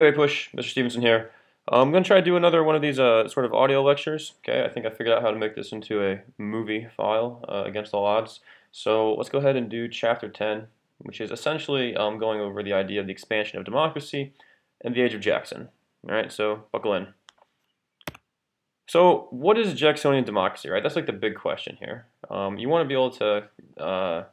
Hey Push, Mr. Stevenson here. I'm going to try to do another one of these sort of audio lectures. Okay, I think I figured out how to make this into a movie file against all odds. So let's go ahead and do chapter 10, which is essentially going over the idea of the expansion of democracy and the age of Jackson. All right, so buckle in. So what is Jacksonian democracy, right? That's like the big question here. You want to be able to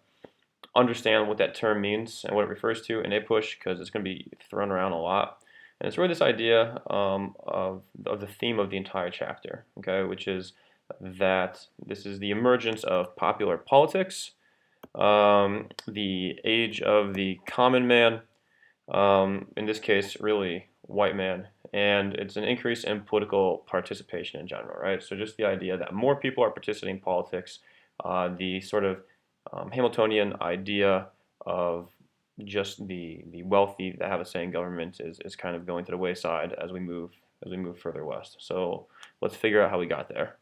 understand what that term means and what it refers to in a push because it's going to be thrown around a lot. And it's really this idea of the theme of the entire chapter, okay, which is that this is the emergence of popular politics, the age of the common man, in this case, really white man, and it's an increase in political participation in general, right? So just the idea that more people are participating in politics, the sort of Hamiltonian idea of just the wealthy that have a say in government is kind of going to the wayside as we move further west. So let's figure out how we got there.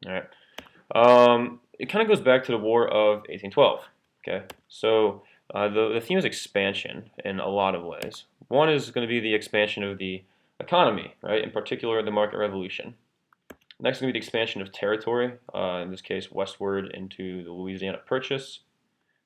All right. It kind of goes back to the War of 1812. Okay, so the theme is expansion in a lot of ways. One is going to be the expansion of the economy, right? In particular, the market revolution. Next is going to be the expansion of territory, in this case, westward into the Louisiana Purchase.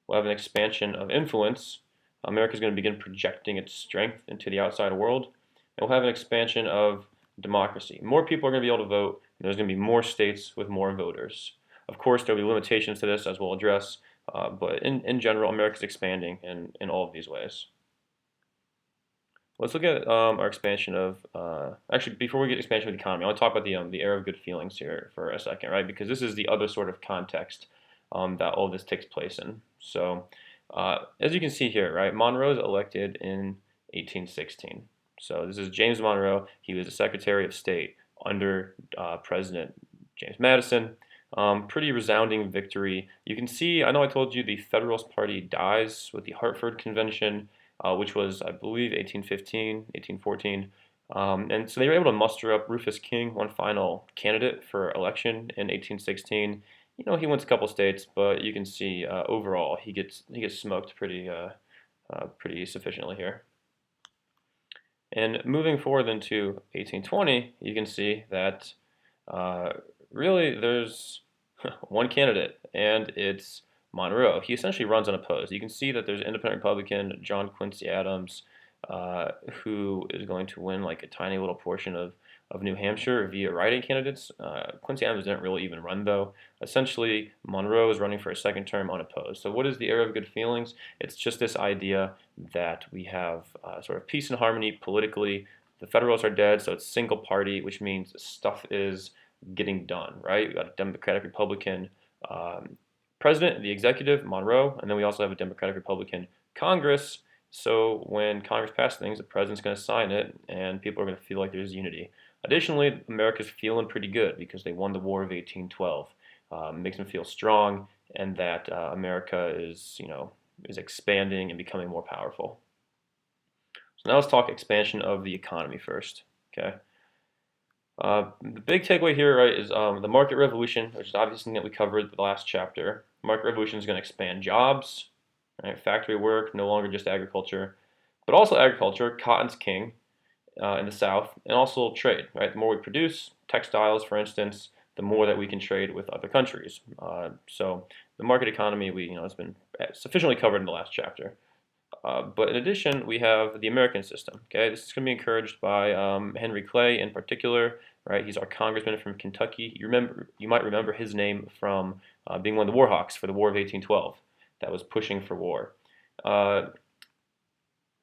We'll have an expansion of influence. America is going to begin projecting its strength into the outside world. And we'll have an expansion of democracy. More people are going to be able to vote, and there's going to be more states with more voters. Of course, there will be limitations to this, as we'll address, but in general, America is expanding in all of these ways. Let's look at our expansion of, actually, before we get expansion of the economy, I want to talk about the era of good feelings here for a second, right? Because this is the other sort of context that all of this takes place in. So, as you can see here, right, Monroe is elected in 1816. So this is James Monroe. He was the Secretary of State under President James Madison. Pretty resounding victory. You can see, I know I told you the Federalist Party dies with the Hartford Convention, which was, I believe, 1815, 1814. And so they were able to muster up Rufus King, one final candidate for election in 1816. You know, he wins a couple states, but you can see overall he gets smoked pretty sufficiently here. And moving forward into 1820, you can see that really there's one candidate, and it's Monroe. He essentially runs unopposed. You can see that there's independent Republican John Quincy Adams, who is going to win like a tiny little portion of New Hampshire via write-in candidates. Quincy Adams didn't really even run, though. Essentially, Monroe is running for a second term unopposed. So what is the era of good feelings? It's just this idea that we have sort of peace and harmony politically. The Federalists are dead, so it's single party, which means stuff is getting done, right? We got a Democratic Republican president, the executive, Monroe, and then we also have a Democratic Republican Congress. So when Congress passes things, the president's going to sign it, and people are going to feel like there's unity. Additionally, America's feeling pretty good because they won the War of 1812. Makes them feel strong, and that America is, is expanding and becoming more powerful. So now let's talk expansion of the economy first. Okay. The big takeaway here, right, is the market revolution, which is obviously something that we covered in the last chapter. Market revolution is going to expand jobs, right? Factory work, no longer just agriculture, but also agriculture. Cotton's king in the South, and also trade, right? The more we produce, textiles, for instance, the more that we can trade with other countries. So the market economy, has been sufficiently covered in the last chapter. But in addition, we have the American system. Okay, this is going to be encouraged by Henry Clay in particular. Right, he's our congressman from Kentucky. You might remember his name from being one of the war hawks for the War of 1812, that was pushing for war.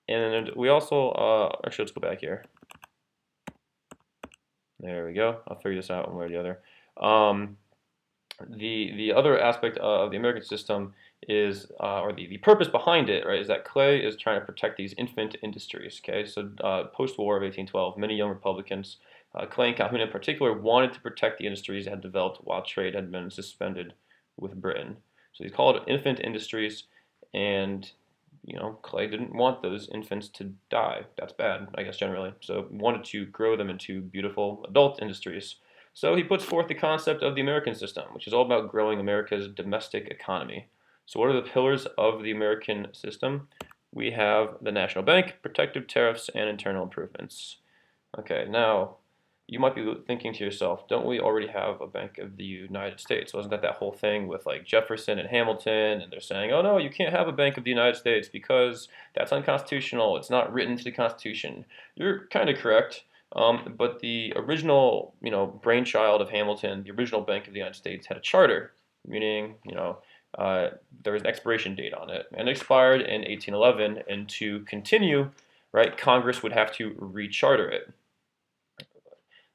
And we also, actually, let's go back here. There we go. I'll figure this out one way or the other. The other aspect of the American system is, or the purpose behind it, right, is that Clay is trying to protect these infant industries. Okay, so post-war of 1812, many young Republicans, Clay and Calhoun in particular, wanted to protect the industries that had developed while trade had been suspended with Britain. So he's called infant industries, and Clay didn't want those infants to die. That's bad, I guess, generally. So he wanted to grow them into beautiful adult industries. So he puts forth the concept of the American system, which is all about growing America's domestic economy. So what are the pillars of the American system? we have the national bank, protective tariffs, and internal improvements. Okay, now you might be thinking to yourself, don't we already have a Bank of the United States? Wasn't that whole thing with like Jefferson and Hamilton? And they're saying, oh no, you can't have a Bank of the United States because that's unconstitutional. It's not written into the Constitution. You're kind of correct. But the original, brainchild of Hamilton, the original Bank of the United States, had a charter, meaning, there was an expiration date on it, and it expired in 1811. And to continue, right, Congress would have to recharter it.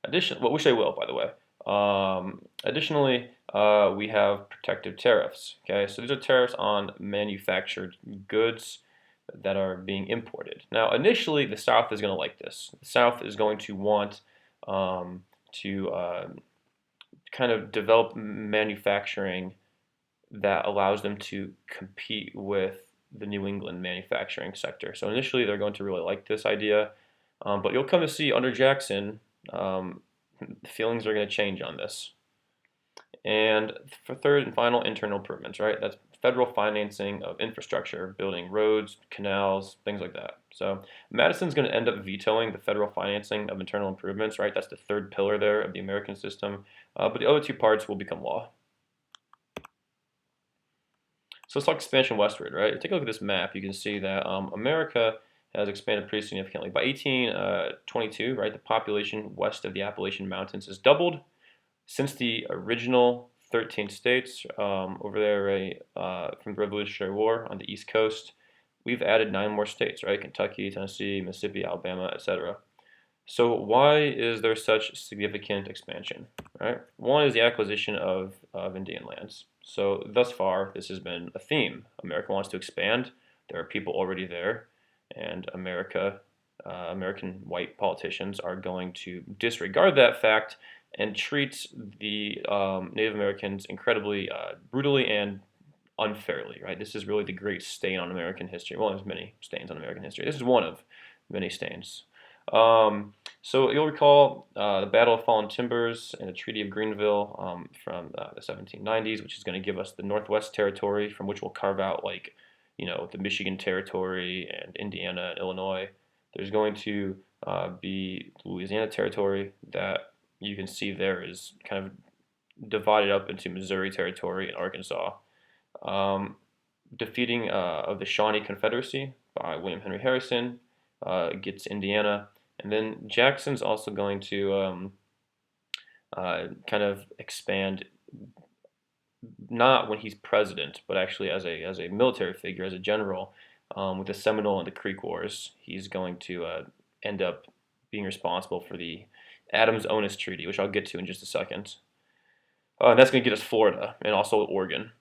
Which they will, by the way. Additionally, we have protective tariffs. Okay, so these are tariffs on manufactured goods that are being imported. Now, initially, the South is going to like this. The South is going to want to kind of develop manufacturing that allows them to compete with the New England manufacturing sector. So initially, they're going to really like this idea, but you'll come to see under Jackson, feelings are going to change on this. And for third and final, internal improvements, right? That's federal financing of infrastructure, building roads, canals, things like that. So Madison's going to end up vetoing the federal financing of internal improvements, right? That's the third pillar there of the American system. But the other two parts will become law. So let's talk expansion westward, right? Take a look at this map. You can see that America has expanded pretty significantly. By 1822, right, the population west of the Appalachian Mountains has doubled. Since the original 13 states over there, right, from the Revolutionary War on the East Coast, we've added 9 more states, right? Kentucky, Tennessee, Mississippi, Alabama, etc. So why is there such significant expansion, right? One is the acquisition of Indian lands. So thus far, this has been a theme. America wants to expand. There are people already there, and American white politicians are going to disregard that fact and treat the Native Americans incredibly brutally and unfairly, right? This is really the great stain on American history. Well, there's many stains on American history. This is one of many stains. So you'll recall the Battle of Fallen Timbers and the Treaty of Greenville from the 1790s, which is going to give us the Northwest Territory, from which we'll carve out the Michigan Territory and Indiana and Illinois. There's going to be the Louisiana Territory that you can see there is kind of divided up into Missouri Territory and Arkansas. Defeating of the Shawnee Confederacy by William Henry Harrison gets Indiana. And then Jackson's also going to kind of expand, not when he's president, but actually as a military figure, as a general, with the Seminole and the Creek Wars. He's going to end up being responsible for the Adams-Onis Treaty, which I'll get to in just a second. And that's going to get us Florida and also Oregon.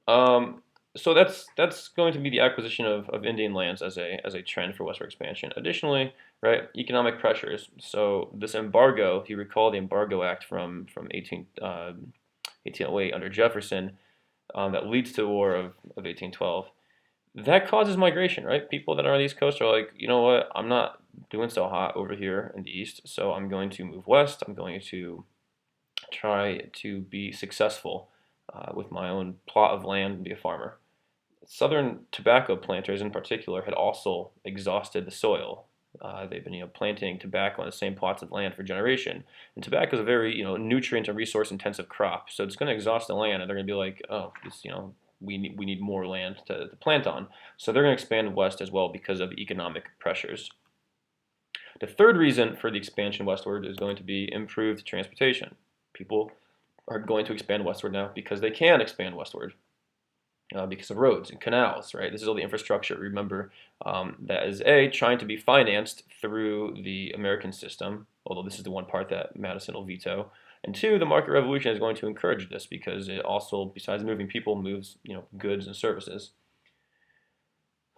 So that's going to be the acquisition of Indian lands as a trend for westward expansion. Additionally, right, economic pressures. So this embargo, if you recall the Embargo Act from 1808 under Jefferson, that leads to the War of 1812. That causes migration, right? People that are on the East Coast are like, you know what, I'm not doing so hot over here in the East, so I'm going to move west. I'm going to try to be successful with my own plot of land and be a farmer. Southern tobacco planters in particular had also exhausted the soil. They've been planting tobacco on the same plots of land for generation. And tobacco is a very nutrient and resource intensive crop, so it's going to exhaust the land, and they're going to be like, oh, this we need more land to plant on. So they're going to expand west as well because of economic pressures. The third reason for the expansion westward is going to be improved transportation. People are going to expand westward now because they can expand westward. Because of roads and canals, right? This is all the infrastructure, remember, that is trying to be financed through the American system, although this is the one part that Madison will veto. And 2, the market revolution is going to encourage this because it also, besides moving people, moves goods and services.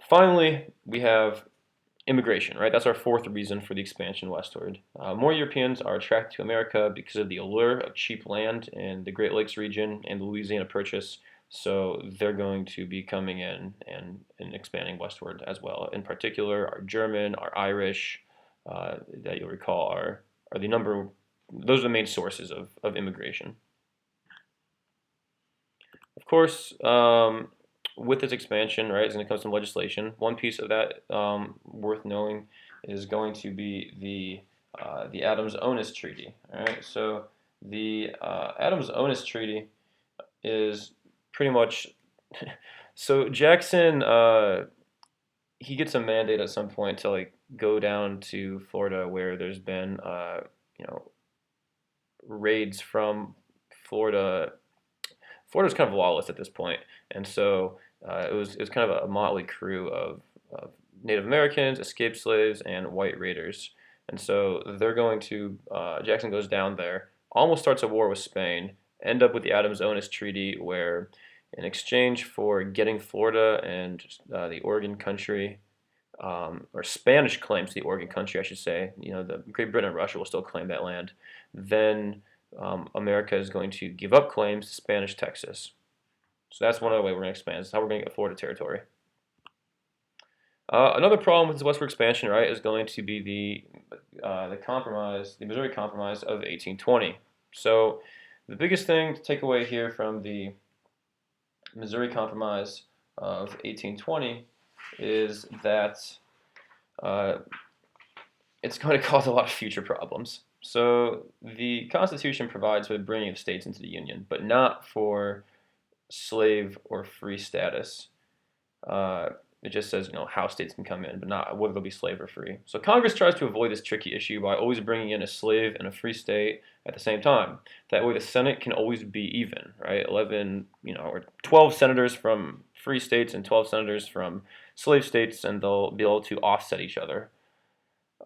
Finally, we have immigration, right? That's our fourth reason for the expansion westward. More Europeans are attracted to America because of the allure of cheap land in the Great Lakes region and the Louisiana Purchase. So they're going to be coming in and expanding westward as well. In particular, our German, our Irish, that you'll recall are those are the main sources of immigration. Of course, with this expansion, right, is going to come some legislation. One piece of that worth knowing is going to be the Adams-Onis Treaty. All right, so the Adams-Onis Treaty is pretty much so Jackson he gets a mandate at some point to like go down to Florida where there's been you know raids from Florida. Florida's kind of lawless at this point, and so it was kind of a motley crew of Native Americans, escaped slaves, and white raiders. And so they're going to Jackson goes down there, almost starts a war with Spain, end up with the Adams-Onis Treaty, where in exchange for getting Florida and the Oregon Country, or Spanish claims to the Oregon Country, I should say, the Great Britain and Russia will still claim that land. Then America is going to give up claims to Spanish Texas. So that's one other way we're going to expand. That's how we're going to get Florida territory. Another problem with this westward expansion, right, is going to be the compromise, the Missouri Compromise of 1820. So the biggest thing to take away here from the Missouri Compromise of 1820 is that it's going to cause a lot of future problems. So the Constitution provides for the bringing of states into the Union, but not for slave or free status. It just says, how states can come in, but not whether they'll be slave or free. So Congress tries to avoid this tricky issue by always bringing in a slave and a free state at the same time. That way the Senate can always be even, right? 11, or 12 senators from free states and 12 senators from slave states, and they'll be able to offset each other.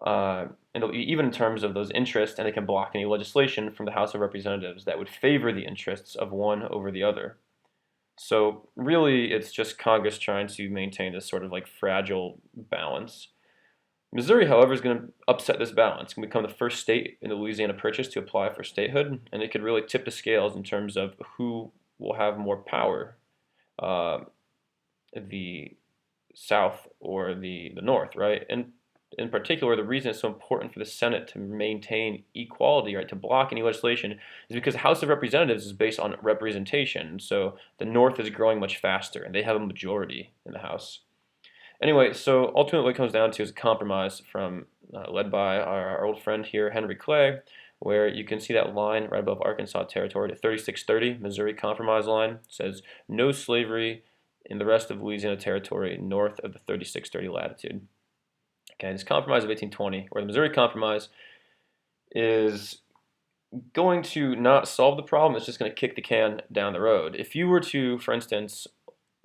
And even in terms of those interests, and they can block any legislation from the House of Representatives that would favor the interests of one over the other. So really, it's just Congress trying to maintain this sort of like fragile balance. Missouri, however, is going to upset this balance. It's going to become the first state in the Louisiana Purchase to apply for statehood, and it could really tip the scales in terms of who will have more power, the South or the North, right? And in particular, the reason it's so important for the Senate to maintain equality, right, to block any legislation, is because the House of Representatives is based on representation. So the North is growing much faster, and they have a majority in the House. Anyway, so ultimately what it comes down to is a compromise led by our old friend here, Henry Clay, where you can see that line right above Arkansas Territory, the 3630 Missouri Compromise line. It says, no slavery in the rest of Louisiana Territory north of the 3630 latitude. Okay, this Compromise of 1820, or the Missouri Compromise, is going to not solve the problem. It's just going to kick the can down the road. If you were to, for instance,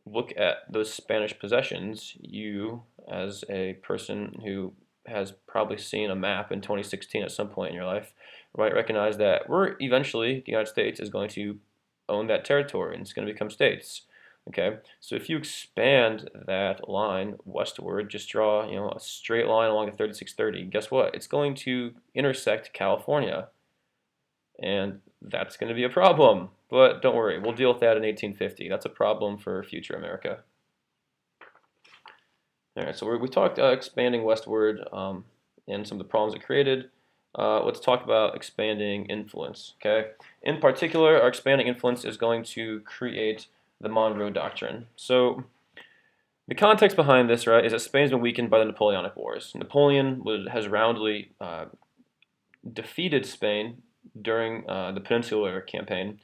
look at those Spanish possessions, you, as a person who has probably seen a map in 2016 at some point in your life, might recognize that eventually the United States is going to own that territory, and it's going to become states. Okay, so if you expand that line westward, just draw a straight line along the 3630. Guess what? It's going to intersect California, and that's going to be a problem. But don't worry, we'll deal with that in 1850. That's a problem for future America. All right, so we talked expanding westward and some of the problems it created. Let's talk about expanding influence. Okay, in particular, our expanding influence is going to create the Monroe Doctrine. So the context behind this, right, is that Spain's been weakened by the Napoleonic Wars. Napoleon has roundly defeated Spain during the Peninsular Campaign,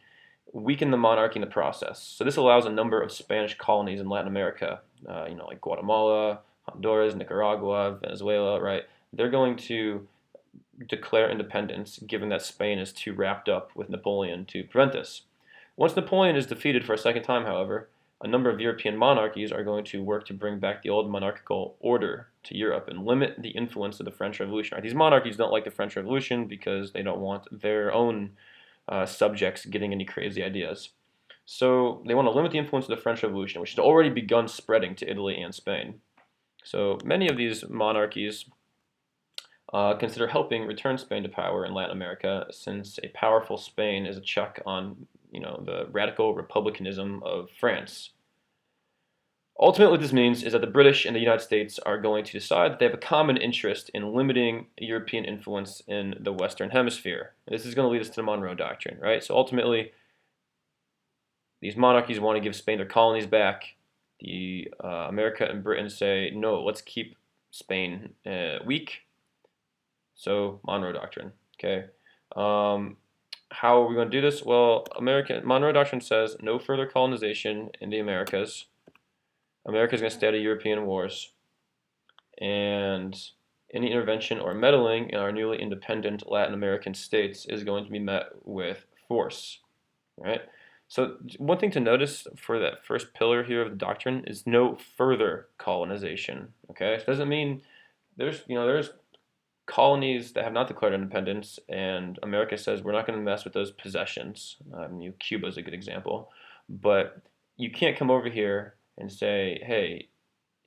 weakened the monarchy in the process. So this allows a number of Spanish colonies in Latin America, like Guatemala, Honduras, Nicaragua, Venezuela, right? They're going to declare independence, given that Spain is too wrapped up with Napoleon to prevent this. Once Napoleon is defeated for a second time, however, a number of European monarchies are going to work to bring back the old monarchical order to Europe and limit the influence of the French Revolution. Right? These monarchies don't like the French Revolution because they don't want their own subjects getting any crazy ideas. So they want to limit the influence of the French Revolution, which had already begun spreading to Italy and Spain. So many of these monarchies consider helping return Spain to power in Latin America, since a powerful Spain is a check on the radical republicanism of France. Ultimately, what this means is that the British and the United States are going to decide that they have a common interest in limiting European influence in the Western Hemisphere. And this is going to lead us to the Monroe Doctrine, right? So ultimately, these monarchies want to give Spain their colonies back, America and Britain say, no, let's keep Spain weak. So Monroe Doctrine. Okay. How are we going to do this? Well, Monroe Doctrine says no further colonization in the Americas. America is going to stay out of European wars, and any intervention or meddling in our newly independent Latin American states is going to be met with force. Right? So one thing to notice for that first pillar here of the doctrine is no further colonization. Okay, it doesn't mean there's colonies that have not declared independence, and America says we're not going to mess with those possessions. Cuba is a good example, but you can't come over here and say, hey,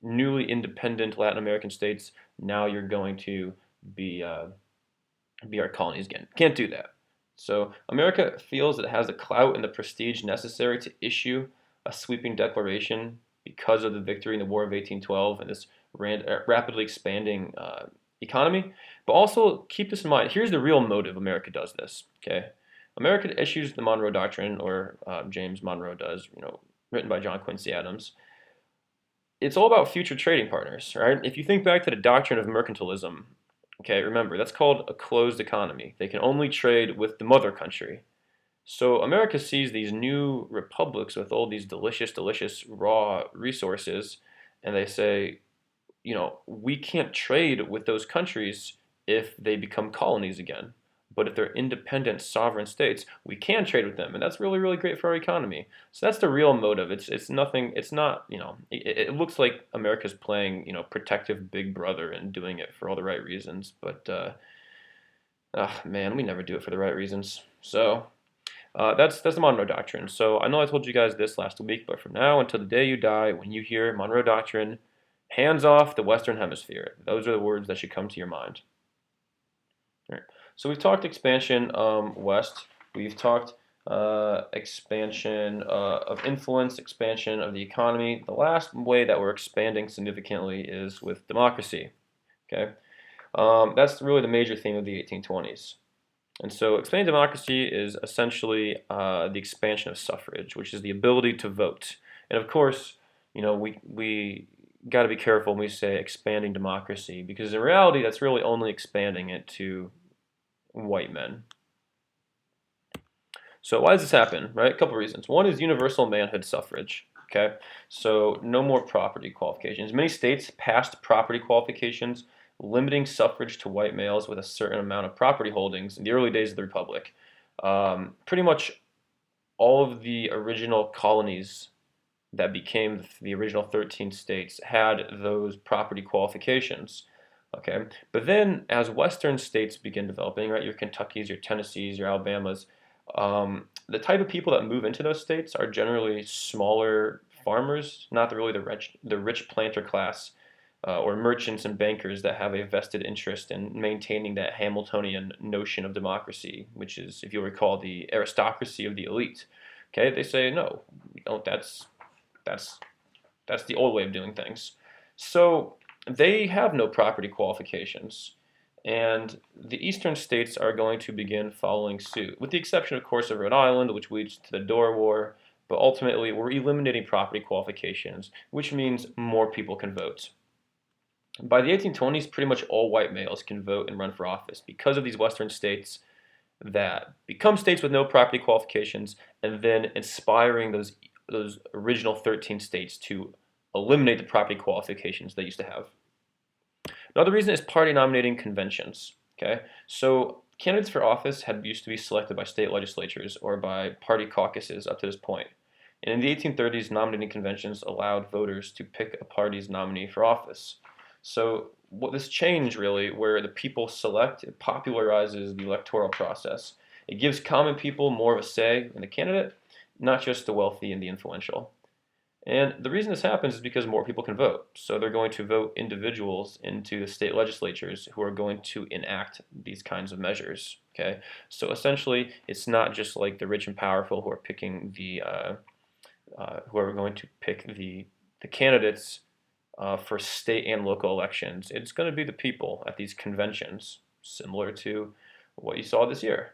newly independent Latin American states, now you're going to be our colonies again. Can't do that. So America feels it has the clout and the prestige necessary to issue a sweeping declaration because of the victory in the War of 1812 and this rapidly expanding economy. But also keep this in mind. Here's the real motive America does this. Okay, America issues the Monroe Doctrine, or James Monroe does, written by John Quincy Adams. It's all about future trading partners, right? If you think back to the doctrine of mercantilism, okay, remember that's called a closed economy. They can only trade with the mother country. So America sees these new republics with all these delicious, delicious raw resources, and they say, we can't trade with those countries if they become colonies again. But if they're independent sovereign states, we can trade with them, and that's really, really great for our economy. So that's the real motive. It's nothing. It's not. It looks like America's playing protective big brother and doing it for all the right reasons. But man, we never do it for the right reasons. So that's the Monroe Doctrine. So I know I told you guys this last week, but from now until the day you die, when you hear Monroe Doctrine, hands off the Western Hemisphere. Those are the words that should come to your mind. All right. So we've talked expansion west. We've talked expansion of influence, expansion of the economy. The last way that we're expanding significantly is with democracy. Okay, that's really the major theme of the 1820s. And so expanding democracy is essentially the expansion of suffrage, which is the ability to vote. And of course, we got to be careful when we say expanding democracy, because in reality, that's really only expanding it to white men. So why does this happen, right? A couple reasons. One is universal manhood suffrage, okay? So no more property qualifications. Many states passed property qualifications limiting suffrage to white males with a certain amount of property holdings in the early days of the Republic. Pretty much all of the original colonies that became the original 13 states had those property qualifications. Okay, but then as Western states begin developing, right, your Kentuckys, your Tennessees, your Alabamas, the type of people that move into those states are generally smaller farmers, not really the rich planter class or merchants and bankers that have a vested interest in maintaining that Hamiltonian notion of democracy, which is, if you'll recall, the aristocracy of the elite. Okay, they say no, we don't. That's the old way of doing things. So they have no property qualifications, and the eastern states are going to begin following suit, with the exception, of course, of Rhode Island, which leads to the Dorr War. But ultimately, we're eliminating property qualifications, which means more people can vote. By the 1820s, pretty much all white males can vote and run for office because of these western states that become states with no property qualifications, and then inspiring those original 13 states to eliminate the property qualifications they used to have. Another reason is party nominating conventions. Okay, so candidates for office had used to be selected by state legislatures or by party caucuses up to this point. And in the 1830s, nominating conventions allowed voters to pick a party's nominee for office. So what this change really, where the people select, it popularizes the electoral process. It gives common people more of a say in the candidate, not just the wealthy and the influential. And the reason this happens is because more people can vote. So they're going to vote individuals into the state legislatures who are going to enact these kinds of measures. Okay, so essentially, it's not just like the rich and powerful who are picking who are going to pick the candidates for state and local elections. It's going to be the people at these conventions, similar to what you saw this year.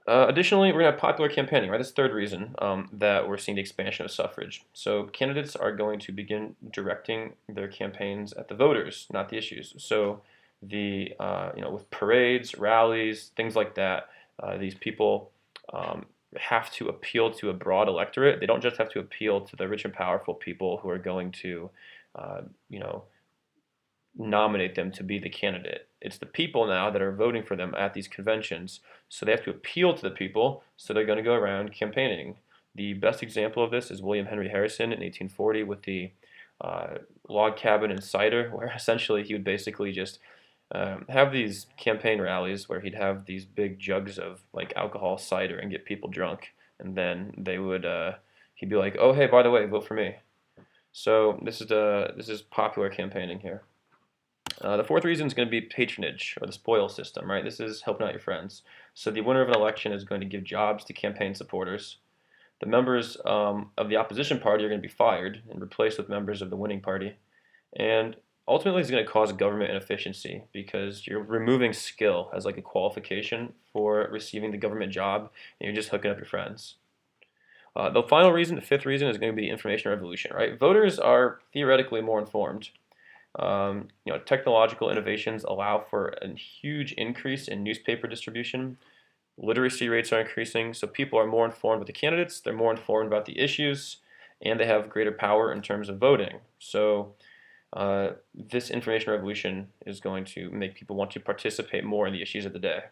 Additionally, we're going to have popular campaigning, right? That's the third reason that we're seeing the expansion of suffrage. So candidates are going to begin directing their campaigns at the voters, not the issues. So with parades, rallies, things like that, these people have to appeal to a broad electorate. They don't just have to appeal to the rich and powerful people who are going to, uh, you know, nominate them to be the candidate. It's the people now that are voting for them at these conventions. So they have to appeal to the people, so they're going to go around campaigning. The best example of this is William Henry Harrison in 1840 with the log cabin and cider, where essentially he would basically just have these campaign rallies where he'd have these big jugs of like alcohol cider and get people drunk, and then he'd be like, "Oh hey, by the way, vote for me." So this is popular campaigning here. The fourth reason is going to be patronage or the spoil system, right? This is helping out your friends. So the winner of an election is going to give jobs to campaign supporters. The members of the opposition party are going to be fired and replaced with members of the winning party. And ultimately, it's going to cause government inefficiency because you're removing skill as like a qualification for receiving the government job, and you're just hooking up your friends. The final reason, the fifth reason, is going to be the information revolution, right? Voters are theoretically more informed. Technological innovations allow for a huge increase in newspaper distribution. Literacy rates are increasing, so people are more informed with the candidates, they're more informed about the issues, and they have greater power in terms of voting. So this information revolution is going to make people want to participate more in the issues of the day.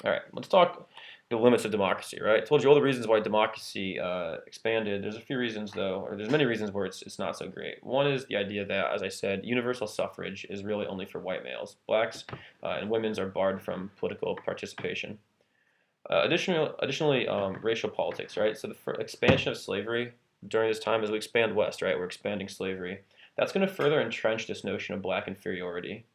All right, let's talk the limits of democracy, right? I told you all the reasons why democracy expanded. There's a few reasons, though, or there's many reasons where it's not so great. One is the idea that, as I said, universal suffrage is really only for white males. Blacks and women's are barred from political participation. Additionally, racial politics, right? So the expansion of slavery during this time, as we expand west, right, we're expanding slavery. That's going to further entrench this notion of black inferiority.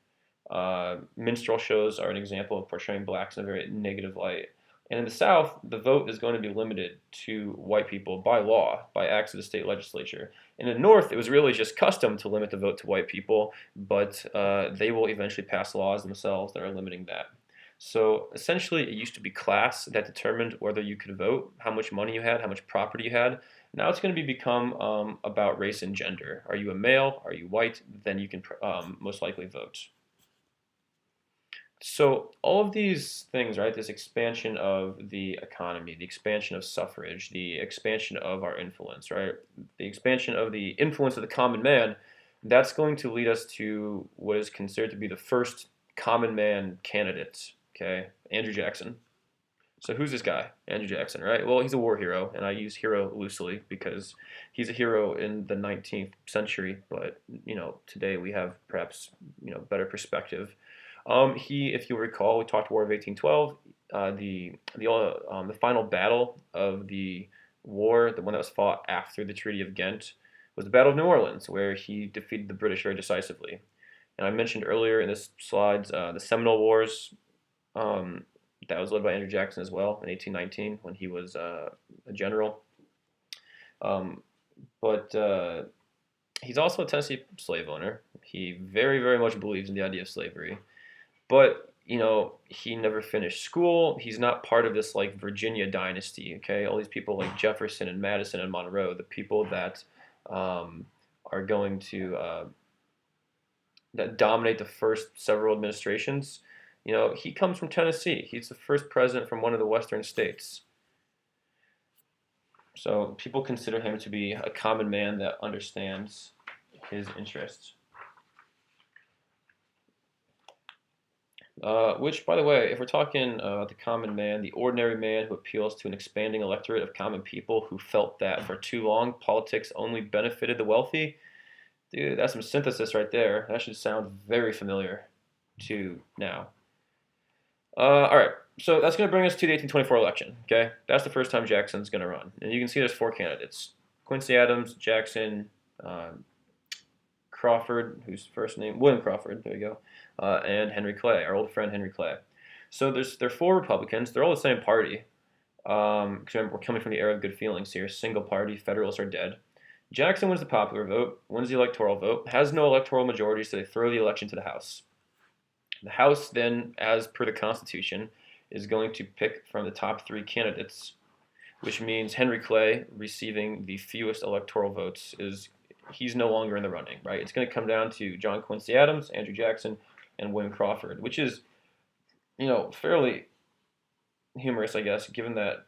Minstrel shows are an example of portraying blacks in a very negative light. And in the South, the vote is going to be limited to white people by law, by acts of the state legislature. In the North, it was really just custom to limit the vote to white people, but they will eventually pass laws themselves that are limiting that. So essentially, it used to be class that determined whether you could vote, how much money you had, how much property you had. Now it's going to become about race and gender. Are you a male? Are you white? Then you can most likely vote. So all of these things, right? This expansion of the economy, the expansion of suffrage, the expansion of our influence, right? The expansion of the influence of the common man, that's going to lead us to what is considered to be the first common man candidate, okay? Andrew Jackson. So who's this guy? Andrew Jackson, right? Well, he's a war hero, and I use hero loosely because he's a hero in the 19th century, but, today we have perhaps, better perspective. If you recall, we talked War of 1812. The final battle of the war, the one that was fought after the Treaty of Ghent, was the Battle of New Orleans, where he defeated the British very decisively. And I mentioned earlier in this slides the Seminole Wars. That was led by Andrew Jackson as well in 1819 when he was a general. But he's also a Tennessee slave owner. He very, very much believes in the idea of slavery. But, he never finished school. He's not part of this, like, Virginia dynasty, okay? All these people like Jefferson and Madison and Monroe, the people that are going to that dominate the first several administrations. He comes from Tennessee. He's the first president from one of the western states. So people consider him to be a common man that understands his interests. Which, by the way, if we're talking the common man, the ordinary man who appeals to an expanding electorate of common people who felt that for too long politics only benefited the wealthy, dude, that's some synthesis right there. That should sound very familiar to now. All right, so that's going to bring us to the 1824 election, okay? That's the first time Jackson's going to run. And you can see there's four candidates. Quincy Adams, Jackson, Crawford, whose first name, William Crawford, there you go, and Henry Clay, our old friend Henry Clay. So there are four Republicans. They're all the same party. Because remember, we're coming from the era of good feelings here. Single party, Federalists are dead. Jackson wins the popular vote, wins the electoral vote, has no electoral majority, so they throw the election to the House. The House then, as per the Constitution, is going to pick from the top three candidates, which means Henry Clay receiving the fewest electoral votes he's no longer in the running, right? It's going to come down to John Quincy Adams, Andrew Jackson, and William Crawford, which is, fairly humorous, I guess, given that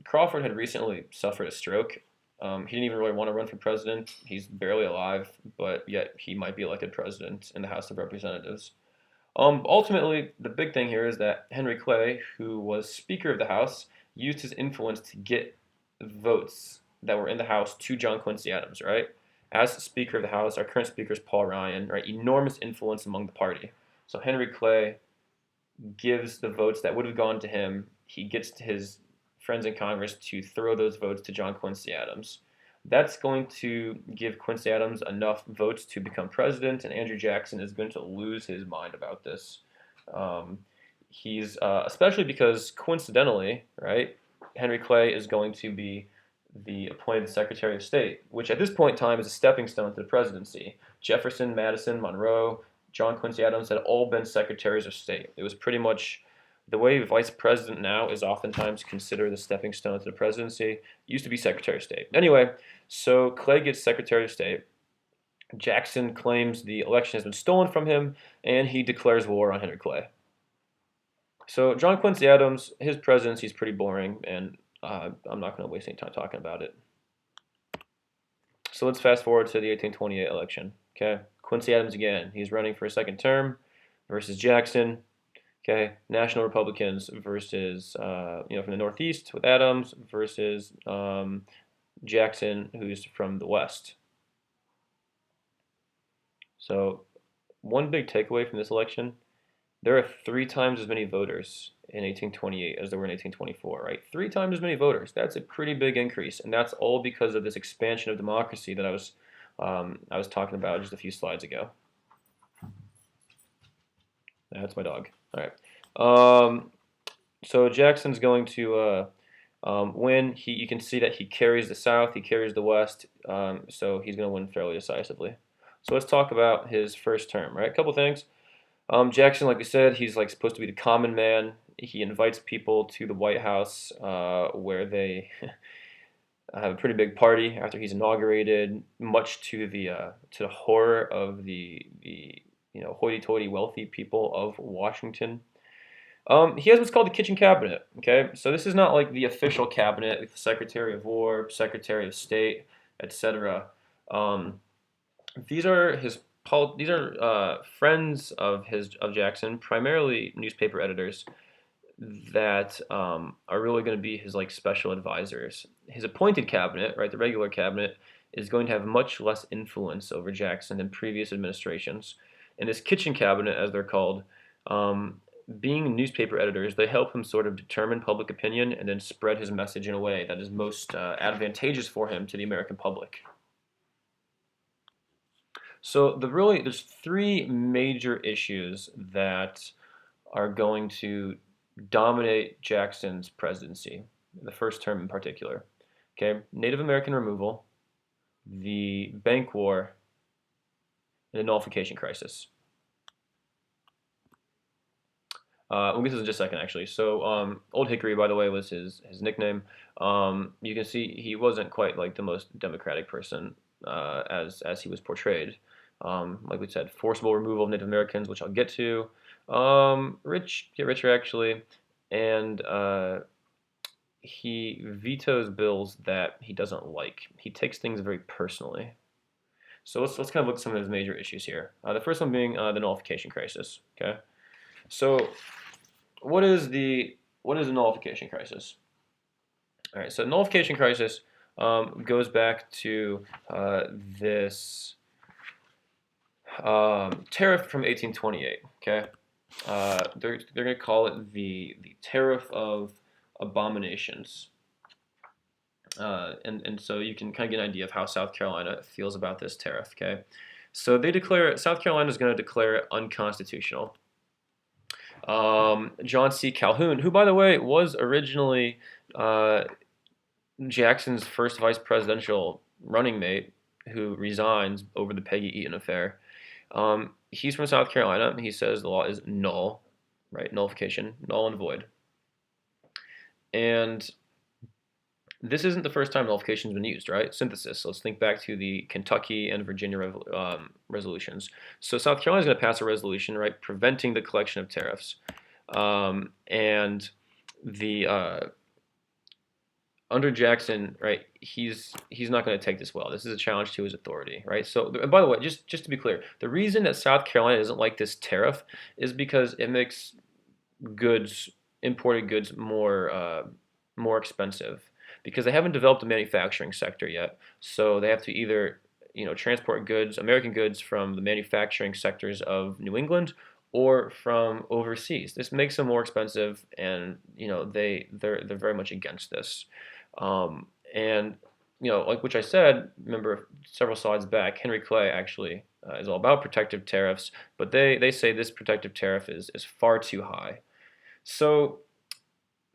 Crawford had recently suffered a stroke. He didn't even really want to run for president. He's barely alive, but yet he might be elected president in the House of Representatives. Ultimately, the big thing here is that Henry Clay, who was Speaker of the House, used his influence to get votes that were in the House to John Quincy Adams, right? As Speaker of the House, our current Speaker is Paul Ryan, right? Enormous influence among the party. So Henry Clay gives the votes that would have gone to him. He gets to his friends in Congress to throw those votes to John Quincy Adams. That's going to give Quincy Adams enough votes to become president, and Andrew Jackson is going to lose his mind about this. He's especially because coincidentally, right, Henry Clay is going to be the appointed Secretary of State, which at this point in time is a stepping stone to the presidency. Jefferson, Madison, Monroe, John Quincy Adams had all been secretaries of state. It was pretty much the way vice president now is oftentimes considered the stepping stone to the presidency. It used to be Secretary of State. Anyway, so Clay gets Secretary of State. Jackson claims the election has been stolen from him, and he declares war on Henry Clay. So John Quincy Adams, his presidency is pretty boring, and I'm not going to waste any time talking about it. So let's fast forward to the 1828 election. Okay, Quincy Adams again. He's running for a second term versus Jackson. Okay, National Republicans versus from the Northeast with Adams versus Jackson, who's from the West. So one big takeaway from this election: there are 3 times as many voters in 1828 as there were in 1824, right? 3 times as many voters. That's a pretty big increase, and that's all because of this expansion of democracy that I was talking about just a few slides ago. That's my dog. All right. So Jackson's going to win. You can see that he carries the South, he carries the West, so he's going to win fairly decisively. So let's talk about his first term, right? A couple things. Jackson, like we said, he's like supposed to be the common man. He invites people to the White House where they have a pretty big party after he's inaugurated, much to the horror of the hoity-toity wealthy people of Washington. He has what's called the kitchen cabinet. Okay, so this is not like the official cabinet with the Secretary of War, Secretary of State, etc. These are friends of Jackson, primarily newspaper editors that are really going to be his like special advisors. His appointed cabinet, right, the regular cabinet, is going to have much less influence over Jackson than previous administrations. And this kitchen cabinet, as they're called, being newspaper editors, they help him sort of determine public opinion and then spread his message in a way that is most advantageous for him to the American public. So there's 3 major issues that are going to dominate Jackson's presidency, the first term in particular. Okay, Native American removal, the bank war, and the nullification crisis. We'll get to this in just a second, actually. So, Old Hickory, by the way, was his nickname. You can see he wasn't quite like the most democratic person as he was portrayed. Like we said, forcible removal of Native Americans, which I'll get to. Get richer actually, and he vetoes bills that he doesn't like. He takes things very personally. So let's kind of look at some of his major issues here. The first one being the nullification crisis. Okay, so what is the nullification crisis? All right, so the nullification crisis goes back to this tariff from 1828. Okay, they're going to call it the tariff of abominations. And so you can kind of get an idea of how South Carolina feels about this tariff. Okay, so South Carolina is going to declare it unconstitutional. John C. Calhoun, who by the way was originally Jackson's first vice presidential running mate, who resigns over the Peggy Eaton affair. He's from South Carolina. He says the law is null. right? Nullification, null and void. And this isn't the first time nullification has been used, right? Synthesis. So let's think back to the Kentucky and Virginia resolutions. So South Carolina is going to pass a resolution, right, preventing the collection of tariffs. And the under Jackson, right, he's not going to take this well. This is a challenge to his authority, right? So, by the way, just to be clear, the reason that South Carolina doesn't like this tariff is because it makes goods, imported goods, more expensive because they haven't developed a manufacturing sector yet. So they have to either transport goods, American goods, from the manufacturing sectors of New England or from overseas. This makes them more expensive, and they're very much against this. And like which I said, remember several slides back, Henry Clay actually is all about protective tariffs, but they say this protective tariff is far too high. So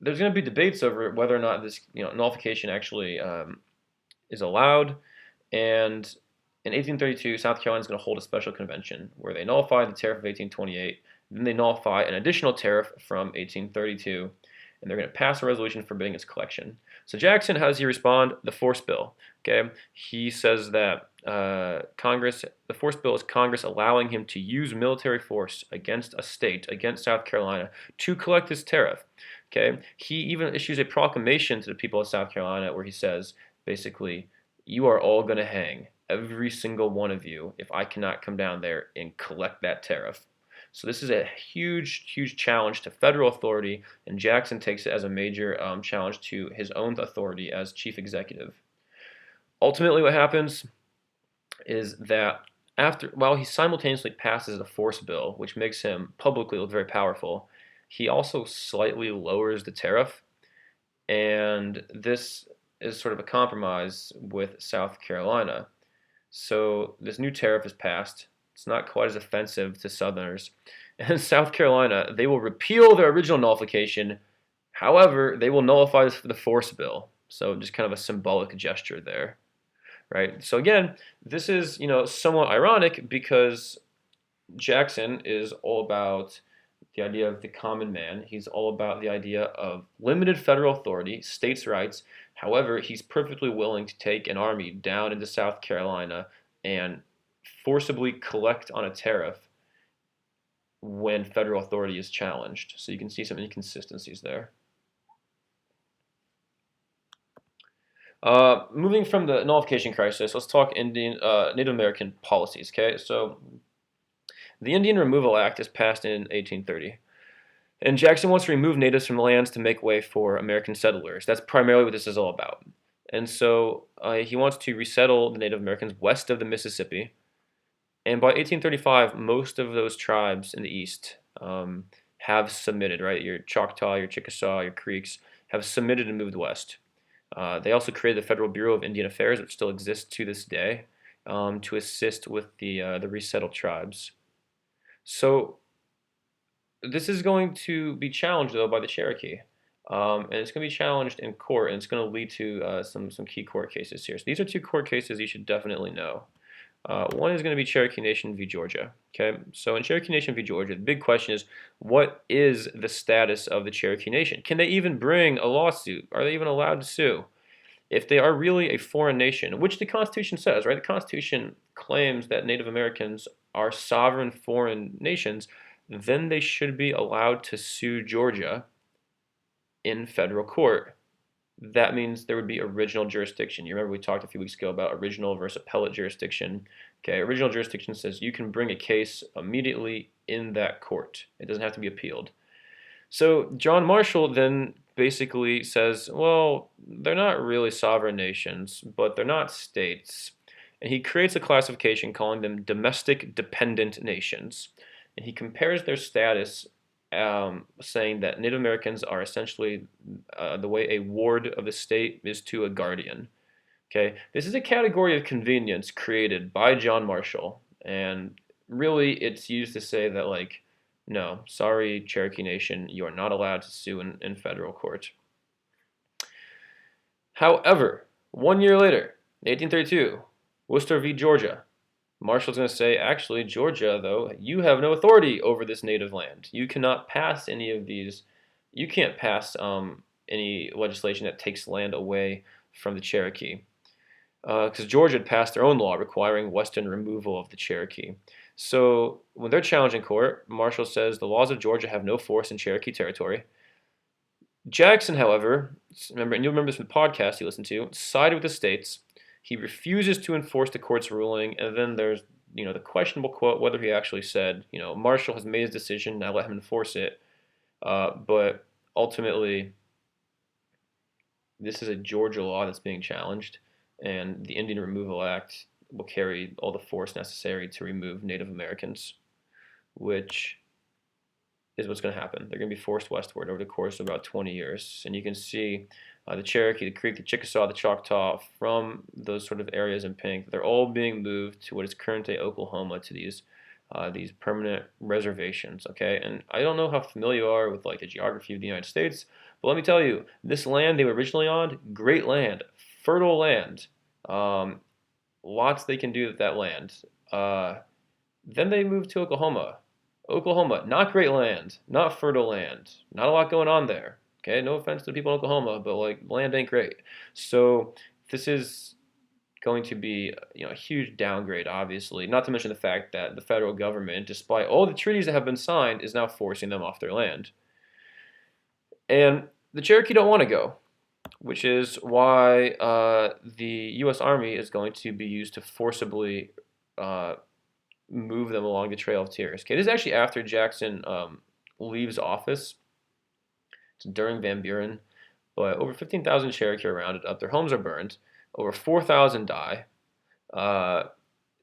there's going to be debates over whether or not this nullification actually is allowed. And in 1832, South Carolina is going to hold a special convention where they nullify the tariff of 1828, then they nullify an additional tariff from 1832, and they're going to pass a resolution forbidding its collection. So Jackson, how does he respond? The force bill. Okay, he says that the force bill is Congress allowing him to use military force against a state, against South Carolina, to collect this tariff. Okay, he even issues a proclamation to the people of South Carolina where he says, basically, you are all going to hang, every single one of you, if I cannot come down there and collect that tariff. So this is a huge, huge challenge to federal authority, and Jackson takes it as a major challenge to his own authority as chief executive. Ultimately, what happens is that while he simultaneously passes a force bill, which makes him publicly look very powerful, he also slightly lowers the tariff, and this is sort of a compromise with South Carolina. So this new tariff is passed. It's not quite as offensive to Southerners. And in South Carolina, they will repeal their original nullification. However, they will nullify the force bill. So just kind of a symbolic gesture there, right? So again, this is somewhat ironic because Jackson is all about the idea of the common man. He's all about the idea of limited federal authority, states' rights. However, he's perfectly willing to take an army down into South Carolina and forcibly collect on a tariff when federal authority is challenged. So you can see some inconsistencies there. Moving from the nullification crisis, let's talk Native American policies. Okay, so the Indian Removal Act is passed in 1830. And Jackson wants to remove natives from lands to make way for American settlers. That's primarily what this is all about. And so he wants to resettle the Native Americans west of the Mississippi. And by 1835, most of those tribes in the east have submitted, right? Your Choctaw, your Chickasaw, your Creeks have submitted and moved west. They also created the Federal Bureau of Indian Affairs, which still exists to this day, to assist with the resettled tribes. So this is going to be challenged, though, by the Cherokee. And it's going to be challenged in court, and it's going to lead to some key court cases here. So these are two court cases you should definitely know. One is going to be Cherokee Nation v. Georgia. Okay, so in Cherokee Nation v. Georgia, the big question is, what is the status of the Cherokee Nation? Can they even bring a lawsuit? Are they even allowed to sue? If they are really a foreign nation, which the Constitution says, right? The Constitution claims that Native Americans are sovereign foreign nations, then they should be allowed to sue Georgia in federal court. That means there would be original jurisdiction. You remember we talked a few weeks ago about original versus appellate jurisdiction. Okay, original jurisdiction says you can bring a case immediately in that court. It doesn't have to be appealed. So John Marshall then basically says, well, they're not really sovereign nations, but they're not states. And he creates a classification calling them domestic dependent nations. And he compares their status, saying that Native Americans are essentially the way a ward of the state is to a guardian. Okay, this is a category of convenience created by John Marshall, and really it's used to say that, like, no, sorry, Cherokee Nation, you are not allowed to sue in federal court. However, 1 year later, in 1832, Worcester v. Georgia, Marshall's going to say, actually, Georgia, though, you have no authority over this native land. You cannot pass any of these. You can't pass any legislation that takes land away from the Cherokee. Because Georgia had passed their own law requiring Western removal of the Cherokee. So when they're challenged in court, Marshall says the laws of Georgia have no force in Cherokee territory. Jackson, however, remember, and you'll remember this from the podcast you listened to, sided with the states. He refuses to enforce the court's ruling, and then there's the questionable quote whether he actually said, Marshall has made his decision, now let him enforce it. But ultimately, this is a Georgia law that's being challenged, and the Indian Removal Act will carry all the force necessary to remove Native Americans, which is what's going to happen. They're going to be forced westward over the course of about 20 years. And you can see the Cherokee, the Creek, the Chickasaw, the Choctaw, from those sort of areas in pink, they're all being moved to what is current-day Oklahoma, to these permanent reservations, okay? And I don't know how familiar you are with like the geography of the United States, but let me tell you, this land they were originally on, great land, fertile land, lots they can do with that land. Then they moved to Oklahoma. Oklahoma, not great land, not fertile land, not a lot going on there. Okay, no offense to the people in Oklahoma, but like land ain't great. So this is going to be a huge downgrade, obviously. Not to mention the fact that the federal government, despite all the treaties that have been signed, is now forcing them off their land. And the Cherokee don't want to go, which is why the U.S. Army is going to be used to forcibly move them along the Trail of Tears. Okay, this is actually after Jackson leaves office. It's during Van Buren, but over 15,000 Cherokee are rounded up. Their homes are burned. Over 4,000 die.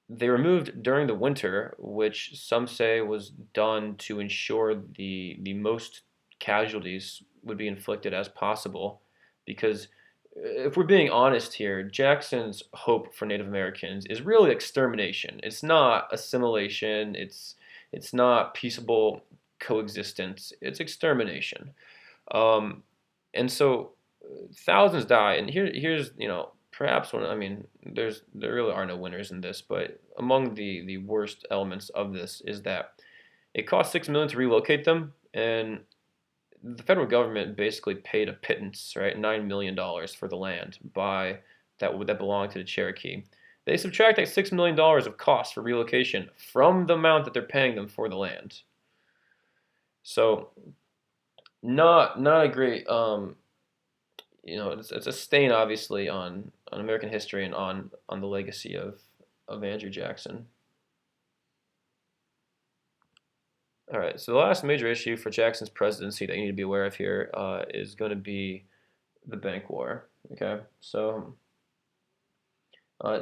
They were moved during the winter, which some say was done to ensure the most casualties would be inflicted as possible, because if we're being honest here, Jackson's hope for Native Americans is really extermination. It's not assimilation. It's not peaceable coexistence. It's extermination. And so thousands die. And here's perhaps one. I mean, there really are no winners in this, but among the worst elements of this is that it cost $6 million to relocate them, and the federal government basically paid a pittance, right, $9 million for the land that belonged to the Cherokee. They subtract that $6 million of cost for relocation from the amount that they're paying them for the land. So not a great it's a stain, obviously, on American history and on the legacy of Andrew Jackson. All right, so the last major issue for Jackson's presidency that you need to be aware of here is going to be the bank war. Okay, so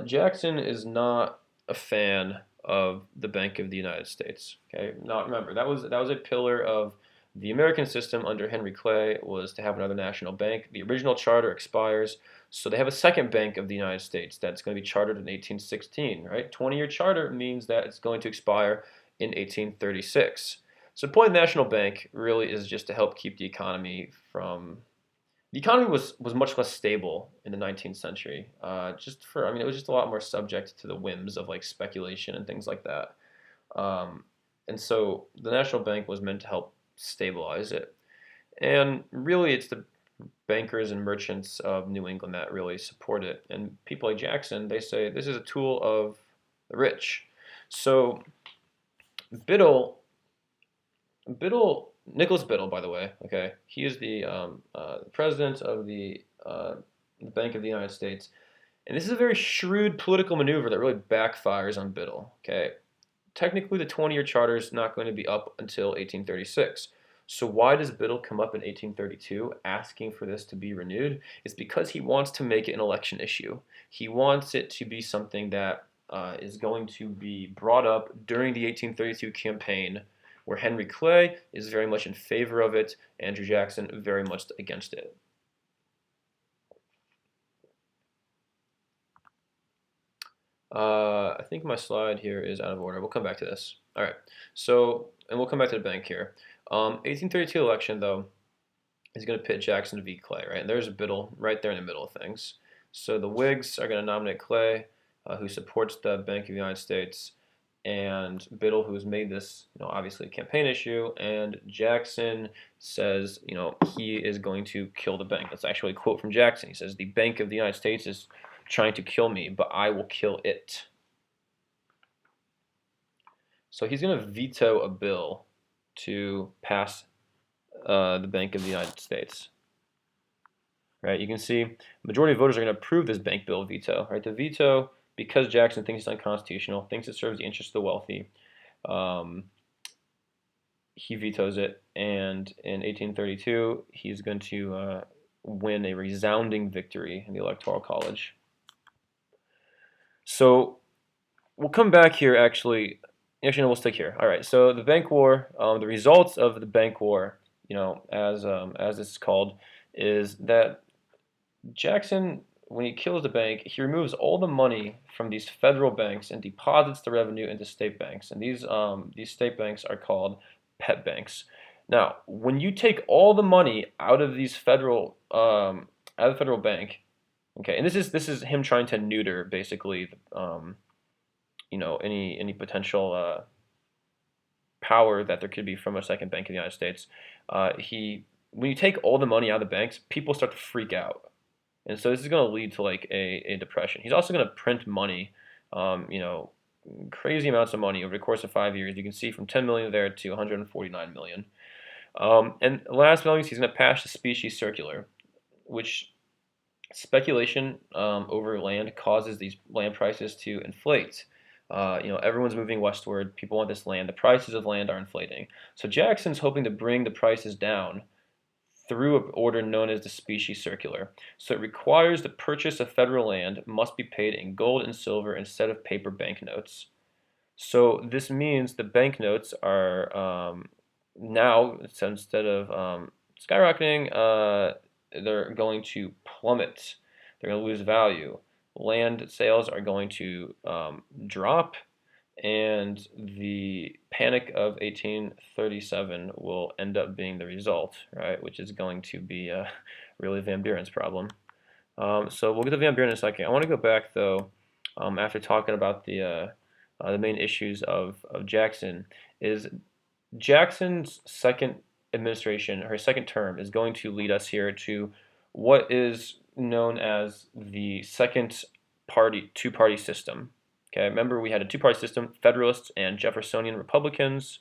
Jackson is not a fan of the Bank of the United States. Okay, now remember that was a pillar of the American system under Henry Clay, was to have another national bank. The original charter expires, so they have a second Bank of the United States that's going to be chartered in 1816. Right, 20-year charter means that it's going to expire in 1836. So the point of the national bank really is just to help keep the economy from. The economy was much less stable in the 19th century. It was just a lot more subject to the whims of like speculation and things like that. And so the national bank was meant to help stabilize it. And really, it's the bankers and merchants of New England that really support it. And people like Jackson, they say this is a tool of the rich. So Nicholas Biddle, by the way, okay, he is the president of the Bank of the United States, and this is a very shrewd political maneuver that really backfires on Biddle. Okay, technically the 20-year charter is not going to be up until 1836. So why does Biddle come up in 1832 asking for this to be renewed? It's because he wants to make it an election issue. He wants it to be something that is going to be brought up during the 1832 campaign, where Henry Clay is very much in favor of it, Andrew Jackson very much against it. I think my slide here is out of order. We'll come back to this. All right, and we'll come back to the bank here. 1832 election, though, is going to pit Jackson v. Clay, right? And there's a Biddle right there in the middle of things. So the Whigs are going to nominate Clay. who supports the Bank of the United States, and Biddle, who has made this, obviously a campaign issue, and Jackson says, he is going to kill the bank. That's actually a quote from Jackson. He says, "The Bank of the United States is trying to kill me, but I will kill it." So he's going to veto a bill to pass the Bank of the United States. Right? You can see majority of voters are going to approve this bank bill veto. Right? The veto, because Jackson thinks it's unconstitutional, thinks it serves the interests of the wealthy, he vetoes it, and in 1832 he's going to win a resounding victory in the Electoral College. So we'll come back here actually no, we'll stick here. All right, so the bank war, the results of the bank war, as this is called, is that Jackson, when he kills the bank, he removes all the money from these federal banks and deposits the revenue into state banks, and these state banks are called pet banks. Now, when you take all the money out of these federal out of the federal bank, okay, and this is him trying to neuter basically, any potential power that there could be from a second Bank of the United States. When you take all the money out of the banks, people start to freak out, and so this is going to lead to like a depression. He's also going to print money, crazy amounts of money over the course of 5 years. You can see from 10 million there to 149 million. And last but not least, he's going to pass the specie circular, which speculation over land causes these land prices to inflate. Everyone's moving westward. People want this land. The prices of land are inflating. So Jackson's hoping to bring the prices down through an order known as the specie circular. So it requires the purchase of federal land must be paid in gold and silver instead of paper banknotes. So this means the banknotes are now, so instead of skyrocketing, they're going to plummet. They're going to lose value. Land sales are going to drop, and the Panic of 1837 will end up being the result, right? Which is going to be really Van Buren's problem. So we'll get to Van Buren in a second. I want to go back though, after talking about the main issues of Jackson, is Jackson's second administration, her second term, is going to lead us here to what is known as the second two-party system. Okay, remember we had a two-party system, Federalists and Jeffersonian Republicans.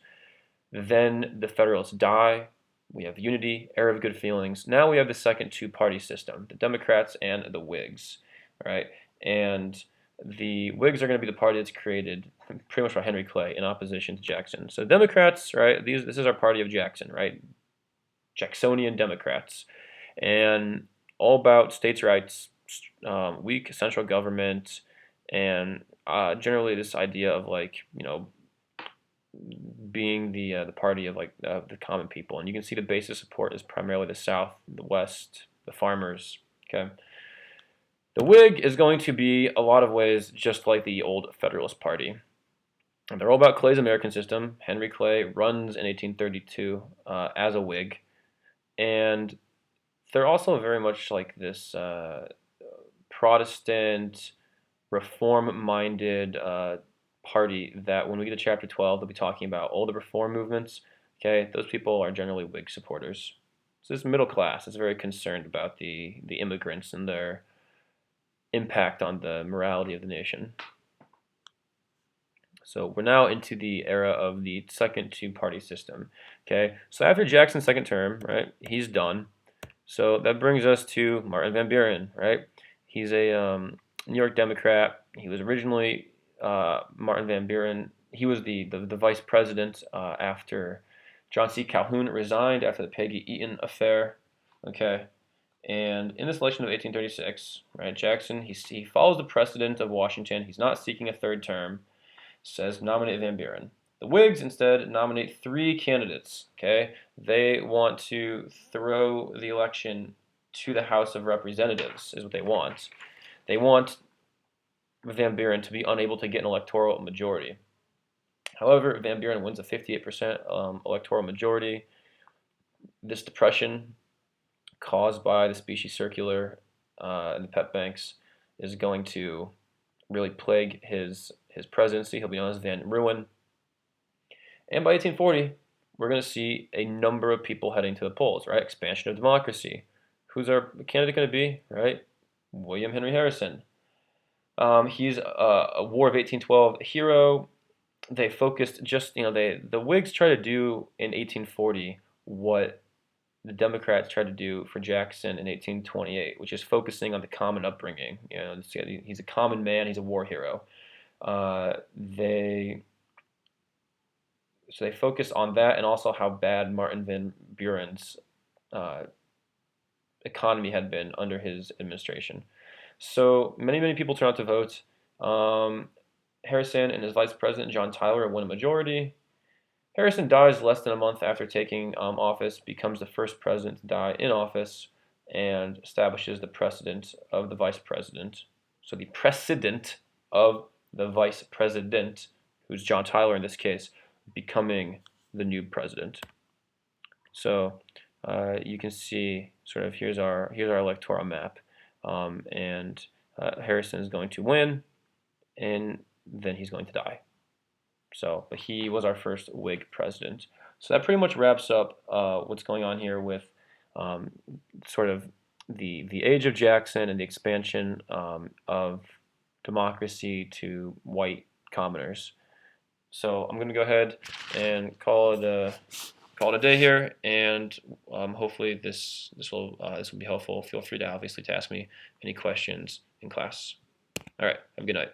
Then the Federalists die. We have unity, era of good feelings. Now we have the second two-party system, the Democrats and the Whigs. All right, and the Whigs are going to be the party that's created pretty much by Henry Clay in opposition to Jackson. So Democrats, right? This is our party of Jackson, right? Jacksonian Democrats, and all about states' rights, weak central government, and generally this idea of being the party of the common people. And you can see the base of support is primarily the South, the West, the farmers. Okay. The Whig is going to be a lot of ways just like the old Federalist Party. And they're all about Clay's American system. Henry Clay runs in 1832 as a Whig, and they're also very much like this Protestant, reform-minded party that when we get to chapter 12, they'll be talking about all the reform movements. Okay, those people are generally Whig supporters. So this middle class is very concerned about the immigrants and their impact on the morality of the nation. So we're now into the era of the second two-party system. Okay, so after Jackson's second term, right, he's done. So that brings us to Martin Van Buren, right? He's a New York Democrat. He was originally Martin Van Buren. He was the vice president after John C. Calhoun resigned after the Peggy Eaton affair. Okay, and in this election of 1836, right, Jackson he follows the precedent of Washington. He's not seeking a third term. Says nominate Van Buren. The Whigs instead nominate 3 candidates. Okay, they want to throw the election to the House of Representatives, is what they want. They want Van Buren to be unable to get an electoral majority. However, Van Buren wins a 58% electoral majority. This depression caused by the specie circular and the pet banks is going to really plague his presidency. He'll be known as Van Ruin. And by 1840, we're going to see a number of people heading to the polls, right? Expansion of democracy. Who's our candidate going to be, right? William Henry Harrison. He's a War of 1812 hero. They focused the Whigs tried to do in 1840 what the Democrats tried to do for Jackson in 1828, which is focusing on the common upbringing. He's a common man. He's a war hero. They focus on that and also how bad Martin Van Buren's uh, economy had been under his administration. So many people turn out to vote. Harrison and his vice president John Tyler won a majority. Harrison dies less than a month after taking office, becomes the first president to die in office, and establishes the precedent of the vice president. So the precedent of the vice president, who's John Tyler in this case, becoming the new president. So you can see sort of here's our electoral map, and Harrison is going to win, and then he's going to die. So, but he was our first Whig president. So that pretty much wraps up what's going on here with sort of the age of Jackson and the expansion of democracy to white commoners. So I'm going to go ahead and call it a day here, and hopefully this will be helpful. Feel free to obviously to ask me any questions in class. All right, have a good night.